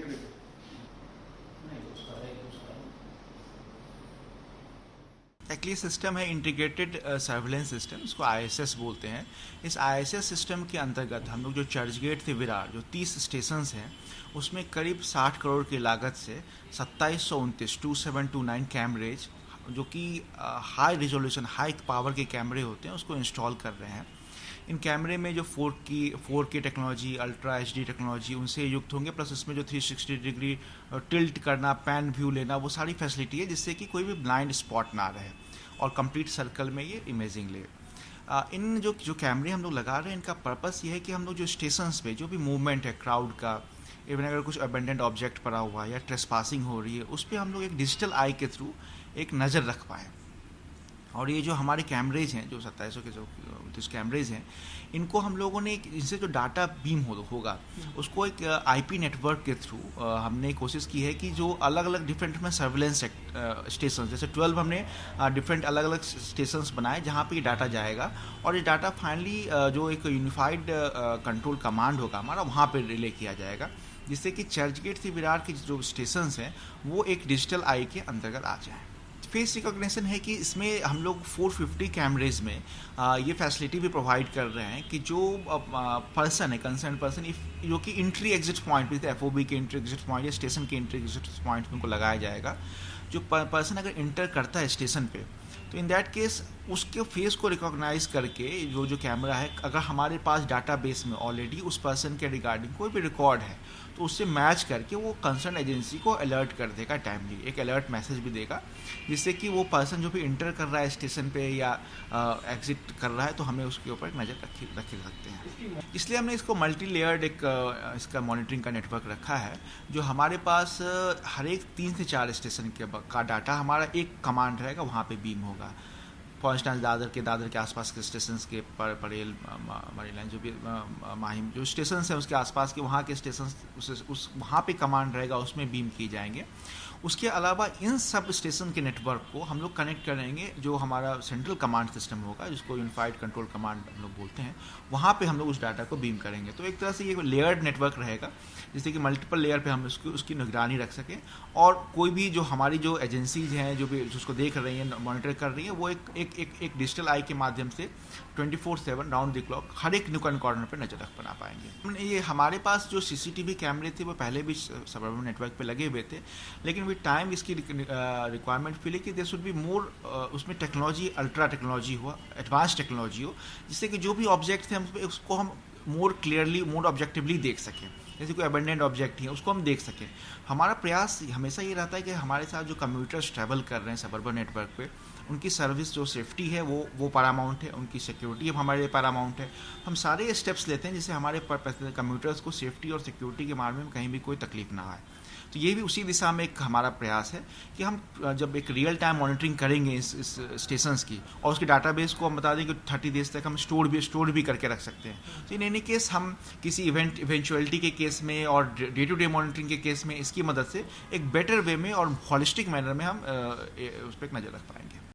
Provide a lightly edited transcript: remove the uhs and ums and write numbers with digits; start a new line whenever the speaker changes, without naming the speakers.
Integrated?
Actually system है integrated surveillance system, इसको ISS बोलते हैं। इस आईएसएस सिस्टम के अंतर्गत हम लोग जो चर्च गेट से विरार जो 30 स्टेशंस हैं उसमें करीब 60 करोड़ की लागत से 2729 कैमरेज जो कि हाई रिजोल्यूशन हाई पावर के कैमरे होते हैं उसको इंस्टॉल कर रहे हैं। इन कैमरे में जो 4K technology, ultra HD technology उनसे युक्त होंगे, प्लस इसमें जो 360 डिग्री टिल्ट करना, पैन व्यू लेना, वो सारी फैसिलिटी है जिससे कि कोई भी ब्लाइंड स्पॉट ना रहे और कंप्लीट सर्कल में ये इमेजिंग ले। इन जो कैमरे हम लोग लगा रहे हैं इनका पर्पस ये है कि हम लोग जो स्टेशंस पे जो भी मूवमेंट है क्राउड का, इवन अगर कुछ अबेंडेंट ऑब्जेक्ट पड़ा हुआ है या ट्रेसपासिंग हो रही है उस पर हम लोग एक डिजिटल आई के थ्रू एक नज़र रख पाएँ। और ये जो हमारे कैमरेज हैं, जो 2700 के जो कैमरेज हैं, इनको हम लोगों ने इनसे जो डाटा बीम होगा उसको एक आईपी नेटवर्क के थ्रू हमने कोशिश की है कि जो अलग अलग डिफरेंट में सर्विलेंस स्टेशन, जैसे 12 हमने डिफरेंट अलग अलग स्टेशंस बनाए जहाँ पे ये डाटा जाएगा और ये डाटा फाइनली जो एक यूनिफाइड कंट्रोल कमांड होगा हमारा वहाँ पे रिले किया जाएगा, जिससे कि चर्च गेट से विरार के जो स्टेशंस हैं वो एक डिजिटल आई के अंतर्गत आ जाएँ। फेस रिकॉग्निशन है कि इसमें हम लोग 450 कैमरेज में ये फैसिलिटी भी प्रोवाइड कर रहे हैं कि जो पर्सन है, कंसर्न पर्सन, जो कि एंट्री एग्जिट पॉइंट पे, एफओबी के एंट्री एग्जिट पॉइंट या स्टेशन के एंट्री एग्जिट पॉइंट पे उनको लगाया जाएगा। जो पर्सन अगर इंटर करता है स्टेशन पे तो इन दैट केस उसके फेस को रिकॉग्नाइज करके जो कैमरा है, अगर हमारे पास डाटाबेस में ऑलरेडी उस पर्सन के रिगार्डिंग कोई भी रिकॉर्ड है तो उससे मैच करके वो कंसर्न एजेंसी को अलर्ट कर देगा, टाइमली एक अलर्ट मैसेज भी देगा, जिससे कि वो पर्सन जो भी इंटर कर रहा है स्टेशन पे या एग्जिट कर रहा है तो हमें उसके ऊपर एक नज़र रख सकते हैं। इसलिए हमने इसको मल्टी लेयर्ड एक इसका मॉनिटरिंग का नेटवर्क रखा है, जो हमारे पास हर एक 3 से 4 स्टेशन का डाटा हमारा एक कमांड रहेगा, वहाँ पे बीम होगा। फॉर इंस्टेंस दादर के आसपास के स्टेशन के परेल, मरीन लाइन, जो भी माहिम जो स्टेशन हैं उसके आसपास के वहाँ के स्टेशन उस वहाँ पे कमांड रहेगा, उसमें बीम किए जाएंगे। उसके अलावा इन सब स्टेशन के नेटवर्क को हम लोग कनेक्ट करेंगे जो हमारा सेंट्रल कमांड सिस्टम होगा, जिसको यूनिफाइड कंट्रोल कमांड हम लोग बोलते हैं, वहाँ पे हम लोग उस डाटा को बीम करेंगे। तो एक तरह से ये लेयर्ड नेटवर्क रहेगा, जिससे कि मल्टीपल लेयर पे हम उसकी निगरानी रख सकें और कोई भी जो हमारी जो एजेंसीज हैं जो भी उसको देख रही हैं, मॉनिटर कर रही हैं, वो एक डिजिटल आई के माध्यम से 24/7 राउंड द क्लॉक हर एक नुक एंड कॉर्नर पर नजर रख बना पाएंगे। ये हमारे पास जो सीसीटीवी कैमरे थे वो पहले भी सबअर्बन नेटवर्क पे लगे हुए थे, लेकिन विद टाइम इसकी रिक्वायरमेंट फील है कि देयर शुड बी मोर, उसमें टेक्नोलॉजी, अल्ट्रा टेक्नोलॉजी हो, एडवांस टेक्नोलॉजी हो, जिससे कि जो भी ऑब्जेक्ट थे हम उसको हम मोर क्लियरली, मोर ऑब्जेक्टिवली देख सकें। जैसे कोई अबेंडेंट ऑब्जेक्ट है उसको हम देख सकें। हमारा प्रयास हमेशा ये रहता है कि हमारे साथ जो कम्यूटर्स ट्रैवल कर रहे हैं सबअर्बन नेटवर्क पे, उनकी सर्विस जो सेफ्टी है वो पैरामाउंट है, उनकी सिक्योरिटी हमारे लिए पैरामाउंट है। हम सारे स्टेप्स लेते हैं जिससे हमारे कम्यूटर्स को सेफ्टी और सिक्योरिटी के मामले में कहीं भी कोई तकलीफ ना आए। तो ये भी उसी दिशा में एक हमारा प्रयास है कि हम जब एक रियल टाइम मॉनिटरिंग करेंगे इस स्टेशंस की और उसके डाटाबेस को हम बता दें कि 30 डेज तक हम स्टोर भी करके रख सकते हैं। तो इन एनी केस हम किसी इवेंचुअलिटी के केस में और डे टू डे मॉनिटरिंग के केस में इसकी मदद से एक बेटर वे में और हॉलिस्टिक मैनर में हम उस पर एक नज़र रख पाएंगे।